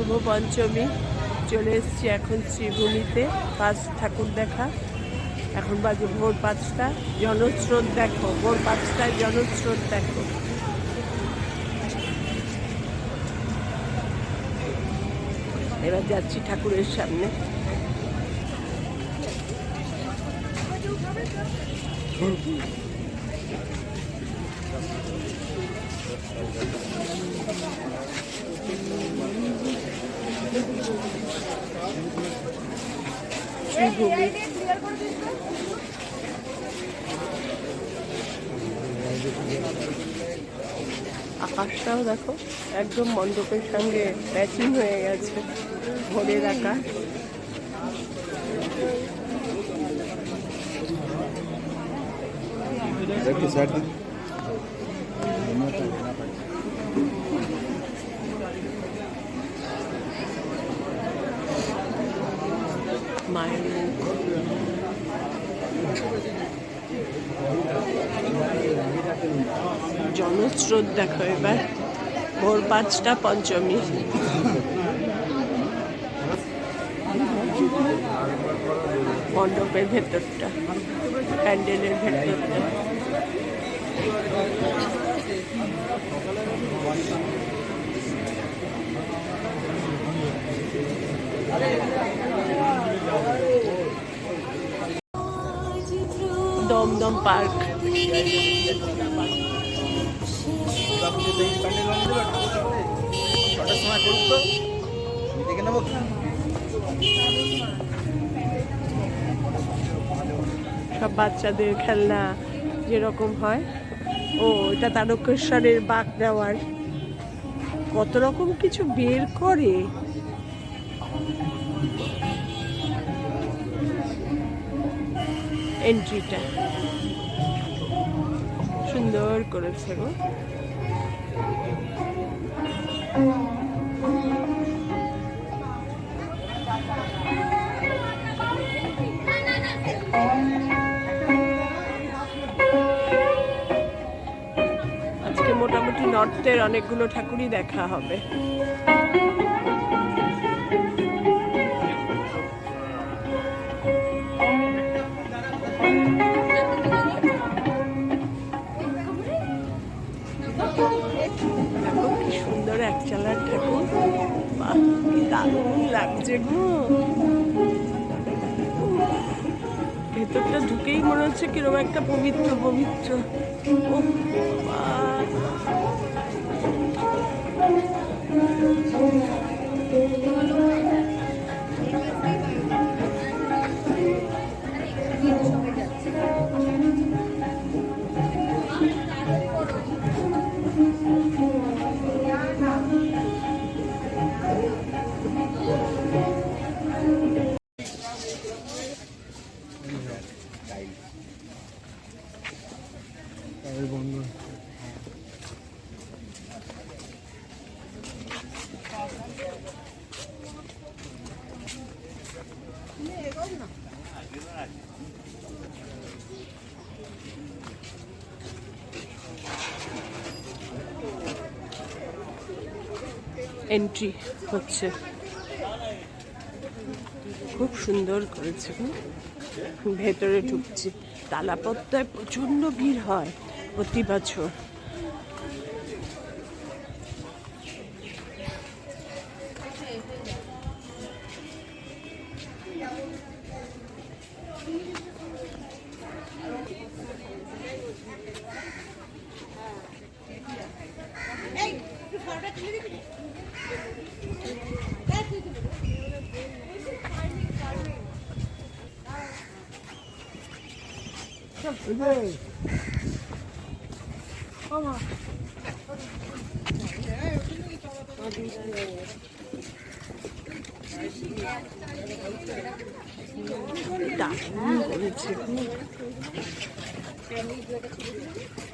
শুভ পঞ্চমী চলে এসেছি এখন শ্রীভূমিতে। ফার্স্ট ঠাকুর দেখা। এখন বাজে ভোর 5টা। জনস্রোত দেখো, ভোর 5টায় জনস্রোত দেখো। এবার যাচ্ছি ঠাকুরের সামনে। শ্রীভূমি আকাশটাও দেখো একদম মণ্ডপের সঙ্গে ম্যাচিং হয়ে গেছে। ভোরের আকাশ। মায়ের জনস্রোত দেখো এবার ভোর 5টা পঞ্চমী। মণ্ডপের ভেতরটা, প্যান্ডেলের ভেতরটা দমদম পার্ক। সব বাচ্চাদের খেলনা যেরকম হয়। ও এটা তারকেশ্বরের বাঁক দেওয়ার কত রকম কিছু বের করে। এন্ট্রিটা সুন্দর করেছে গো। আজকে মোটামুটি নর্থের অনেকগুলো ঠাকুরই দেখা হবে। দেখো কি সুন্দর একচালার ঠাকুর, দারুণ লাগছে গো। ভেতরটা ঢুকেই মনে হচ্ছে কিরকম একটা পবিত্র পবিত্র। ও এন্ট্রি হচ্ছে, খুব সুন্দর করেছে। ভেতরে ঢুকছি। তালাপত্তায় প্রচন্ড ভিড় হয় প্রতি বছর।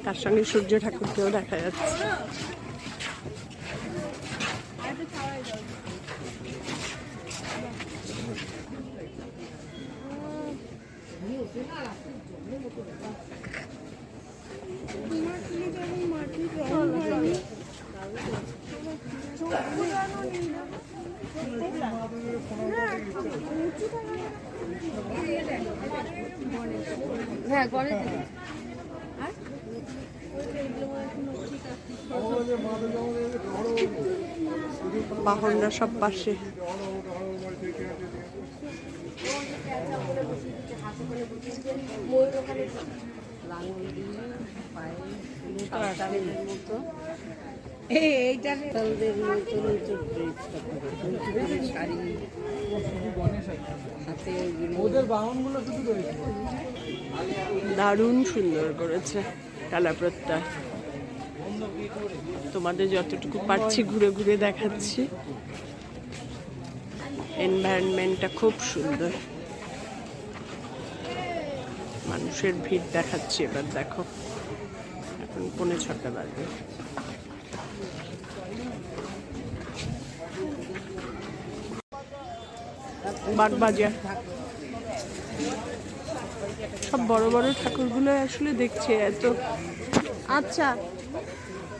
তার সঙ্গে সূর্য ঠাকুরকেও দেখা যাচ্ছে। হ্যাঁ গণেশ বাহনরা সব পাশে। দারুণ সুন্দর করেছে কালাপ্রত্যা। তোমাদের যতটুকু পারছি ঘুরে ঘুরে দেখাচ্ছি। এনভায়রনমেন্টটা খুব সুন্দর। মানুষের ভিড় দেখাচ্ছি এবার দেখো। এখন 5:45 বাজে। বাগবাজার সব বড় বড় ঠাকুরগুলো আসলে দেখছি এত। আচ্ছা,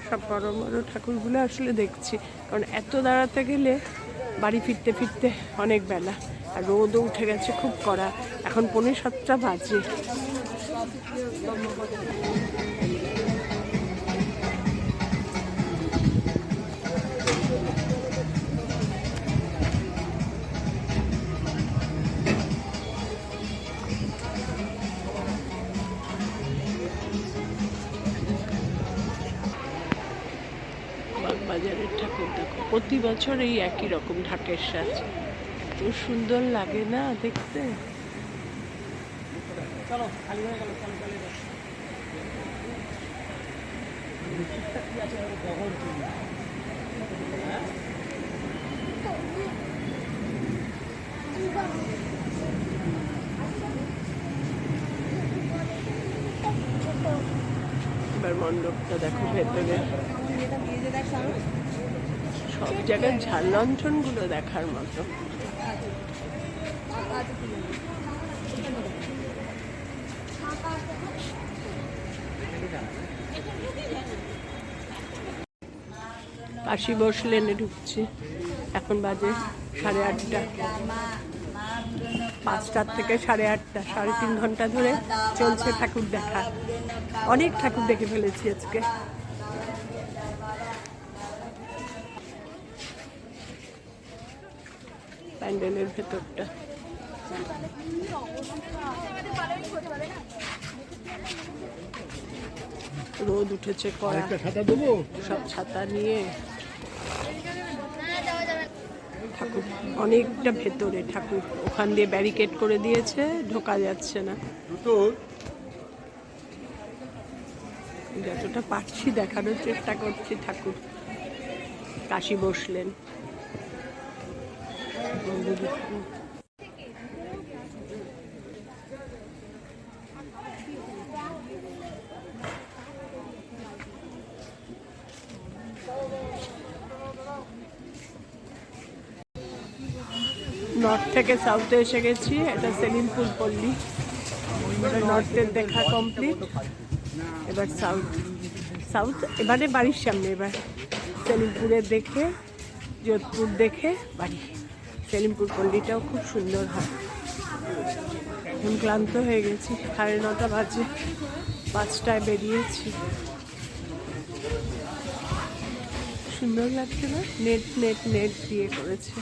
সব বড় বড় ঠাকুরগুলো আসলে দেখছি, কারণ এত দাঁড়াতে গেলে বাড়ি ফিরতে ফিরতে অনেক বেলা, আর রোদও উঠে গেছে খুব কড়া। এখন 6:45 বাজে। বাগবাজারের ঠাকুর দেখো, প্রতি বছর এই একই রকম ঢাকের সাজ। এত সুন্দর লাগে না দেখতে। এবার মণ্ডপটা দেখো ভেতরে, সব জায়গায় ঝাল লণ্ঠনগুলো দেখার মতো। কাশী বসলেনে ঢুকছি। এখন বাজে 8:30। 5টার থেকে 8:30, 3.5 ঘন্টা ধরে চলছে ঠাকুর দেখা। অনেক ঠাকুর দেখে ফেলেছি আজকে। প্যান্ডেলের ভেতরটা রোদ উঠেছে কড়া, সব ছাতা নিয়ে। ঠাকুর অনেকটা ভেতরে, ঠাকুর ওখান দিয়ে ব্যারিকেড করে দিয়েছে, ঢোকা যাচ্ছে না। যতটা পারছি দেখানোর চেষ্টা করছি ঠাকুর। কাশী বসলেন। নর্থ থেকে সাউথে এসে গেছি। এটা সেলিমপুর পল্লী। নর্থের দেখা কমপ্লিট, এবার সাউথ এবারে বাড়ির সামনে। এবার সেলিমপুরে দেখে, যোধপুর দেখে বাড়ি। সেলিমপুর পল্লীটাও খুব সুন্দর হয়। এখন ক্লান্ত হয়ে গেছি, 9:30 বাজে। 5টায় বেরিয়েছি। সুন্দর লাগছে না? নেট নেট নেট দিয়ে করেছে।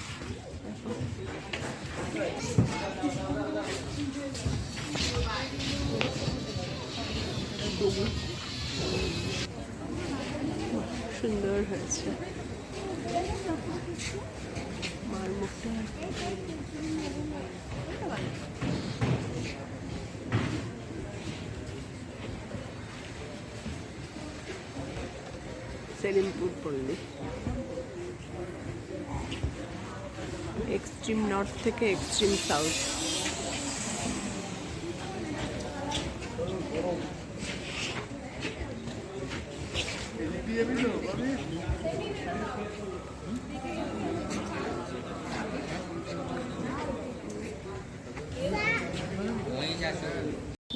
সুন্দর হয়েছে মার মুখটা। সেলিমপুর পল্লী এক্সট্রিম নর্থ থেকে extreme south.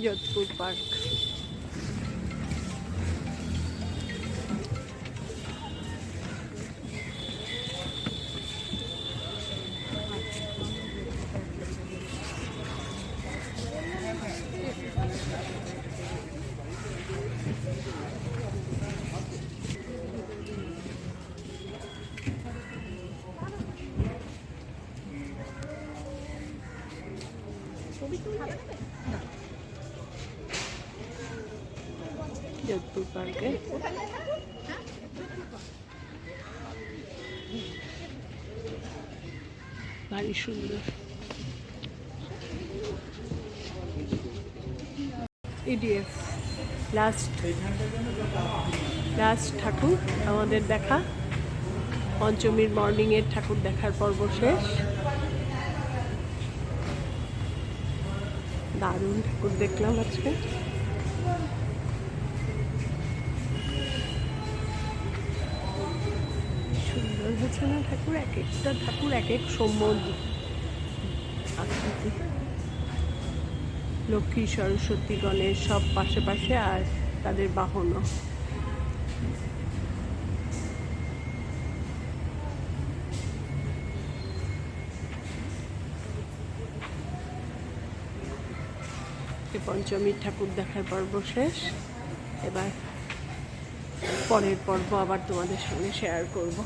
Jodhpur park. Jodhpur পার্কে ভারী সুন্দর। ইডিএফ লাস্ট ঠাকুর আমাদের দেখা, পঞ্চমীর মর্নিংয়ের ঠাকুর দেখার পর্ব শেষ। দারুণ ঠাকুর দেখলাম আজকে। সুন্দর হচ্ছে না ঠাকুর, এক একটা ঠাকুর এক এক সম্বন্ধ আকৃতি। লক্ষ্মী, সরস্বতী, গণেশ সব পাশে পাশে, আর তাদের বাহনও। পঞ্চমীর ঠাকুর দেখার পর্ব শেষ। এবার পরের পর্ব আবার তোমাদের সঙ্গে শেয়ার করব।